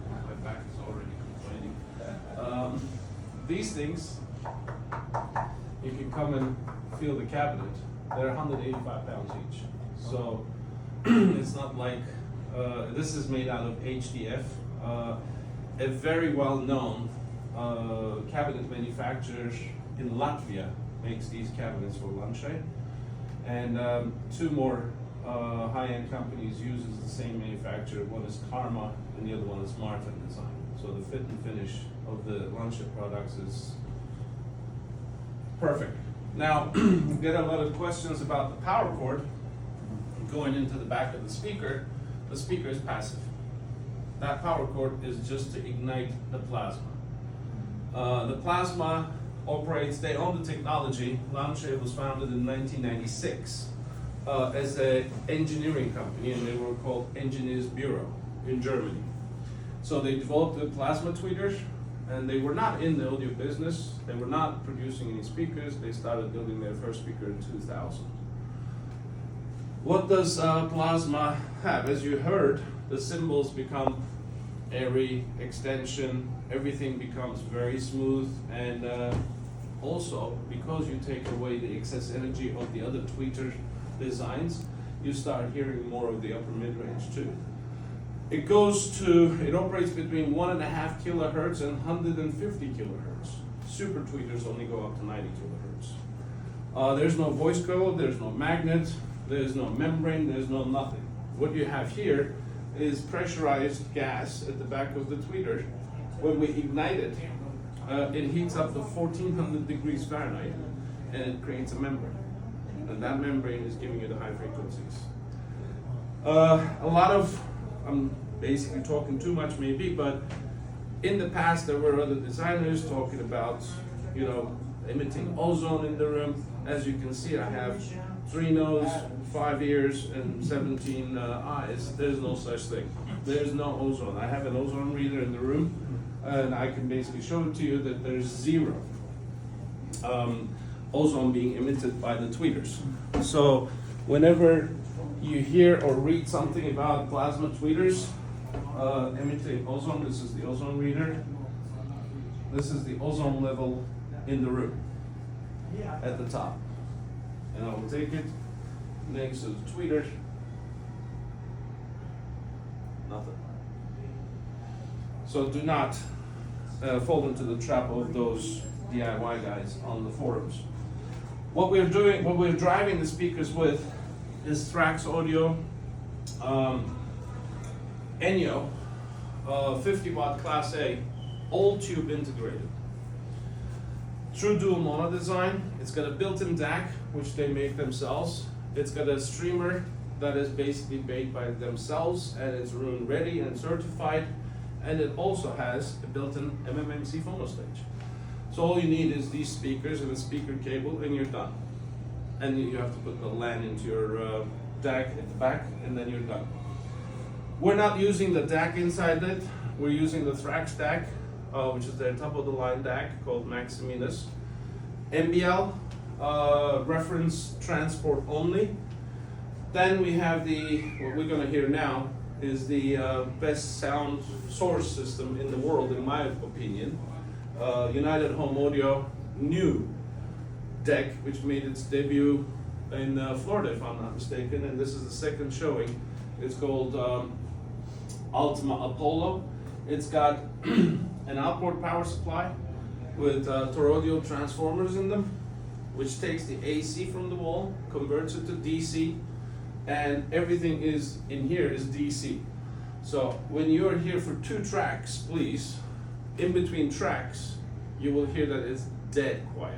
my back is already complaining. These things, you can come and feel the cabinet. They're 185 pounds each. So it's not like, this is made out of HDF. A very well-known cabinet manufacturer in Latvia makes these cabinets for Lancia. And two more high-end companies uses the same manufacturer. One is Karma and the other one is Martin Design. So the fit and finish of the Lancia products is perfect. Now, we get a lot of questions about the power cord going into the back of the speaker. The speaker is passive. That power cord is just to ignite the plasma. The plasma operates, they own the technology. Lancia was founded in 1996 as an engineering company, and they were called Engineers Bureau in Germany. So they developed the plasma tweeters, and they were not in the audio business. They were not producing any speakers. They started building their first speaker in 2000. What does plasma have? As you heard, the cymbals become airy, extension, everything becomes very smooth, and also, because you take away the excess energy of the other tweeter designs, you start hearing more of the upper mid-range too. It operates between 1.5 kilohertz and 150 kilohertz. Super tweeters only go up to 90 kilohertz. There's no voice coil, there's no magnet, there's no membrane, there's no nothing. What you have here is pressurized gas at the back of the tweeter. When we ignite it, it heats up to 1400 degrees Fahrenheit, and it creates a membrane. And that membrane is giving you the high frequencies. I'm basically talking too much maybe, but in the past there were other designers talking about, emitting ozone in the room. As you can see, I have 3 noses, 5 ears, and 17 eyes. There's no such thing. There's no ozone. I have an ozone reader in the room, and I can basically show it to you that there's 0 ozone being emitted by the tweeters. So whenever you hear or read something about plasma tweeters emitting ozone, this is the ozone reader. This is the ozone level in the room at the top. And I will take it next to the tweeter. Nothing. So do not fall into the trap of those DIY guys on the forums. What we're driving the speakers with is Thrax Audio Enyo 50 watt Class A, all tube integrated. True dual mono design. It's got a built-in DAC, which they make themselves. It's got a streamer that is basically made by themselves, and it's room ready and certified. And it also has a built-in MMMC phono stage. So all you need is these speakers and a speaker cable, and you're done. And you have to put the LAN into your DAC at the back, and then you're done. We're not using the DAC inside it. We're using the Thrax DAC, which is their top-of-the-line DAC called Maximinus. MBL, reference transport only. Then we have what we're going to hear now is the best sound source system in the world, in my opinion. United Home Audio new deck, which made its debut in Florida, if I'm not mistaken, and this is the second showing. It's called Ultima Apollo. It's got an outboard power supply with toroidal transformers in them, which takes the AC from the wall, converts it to DC, and everything is in here is DC. So when you're here for 2 tracks, please, in between tracks, you will hear that it's dead quiet.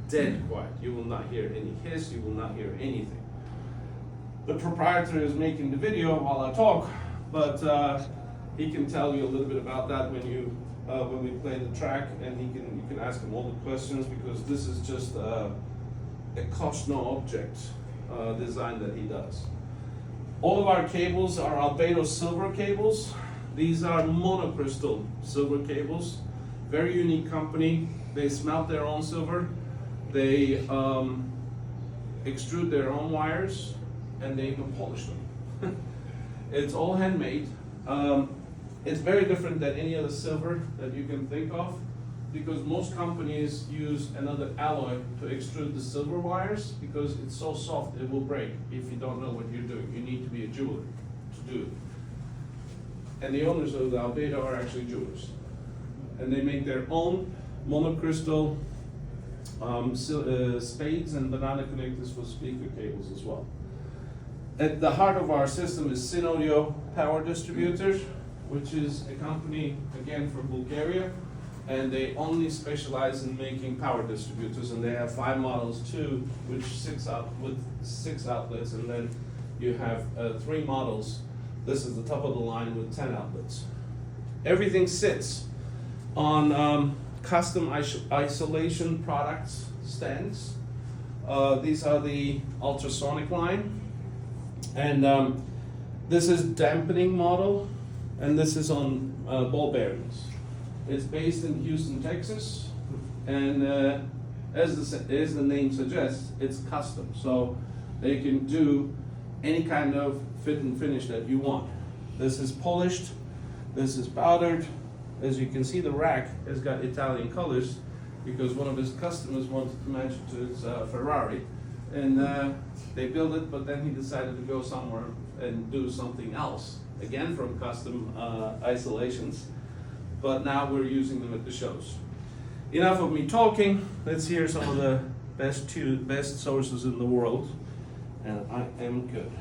Dead quiet. You will not hear any hiss, you will not hear anything. The proprietor is making the video while I talk, but he can tell you a little bit about that when we play the track, and you can ask him all the questions, because this is just a cost no object design that he does. All of our cables are Albedo silver cables. These are Monocrystal silver cables. Very unique company. They smelt their own silver. They extrude their own wires, and they even polish them. It's all handmade. It's very different than any other silver that you can think of, because most companies use another alloy to extrude the silver wires, because it's so soft it will break if you don't know what you're doing. You need to be a jeweler to do it. And the owners of the Albedo are actually jewelers. And they make their own monocrystal spades and banana connectors for speaker cables as well. At the heart of our system is Audio Power Distributors, which is a company, again, from Bulgaria, and they only specialize in making power distributors, and they have 5 models too, with 6 outlets, and then you have 3 models. This is the top of the line with 10 outlets. Everything sits on custom isolation products stands. These are the ultrasonic line, and this is dampening model, and this is on ball bearings. It's based in Houston, Texas, and as the name suggests, it's custom, so they can do any kind of fit and finish that you want. This is polished, this is powdered. As you can see, the rack has got Italian colors because one of his customers wanted to match it to his Ferrari, and they built it, but then he decided to go somewhere and do something else, again from custom isolations, but now we're using them at the shows. Enough of me talking, let's hear some of the best sources in the world, and I am good.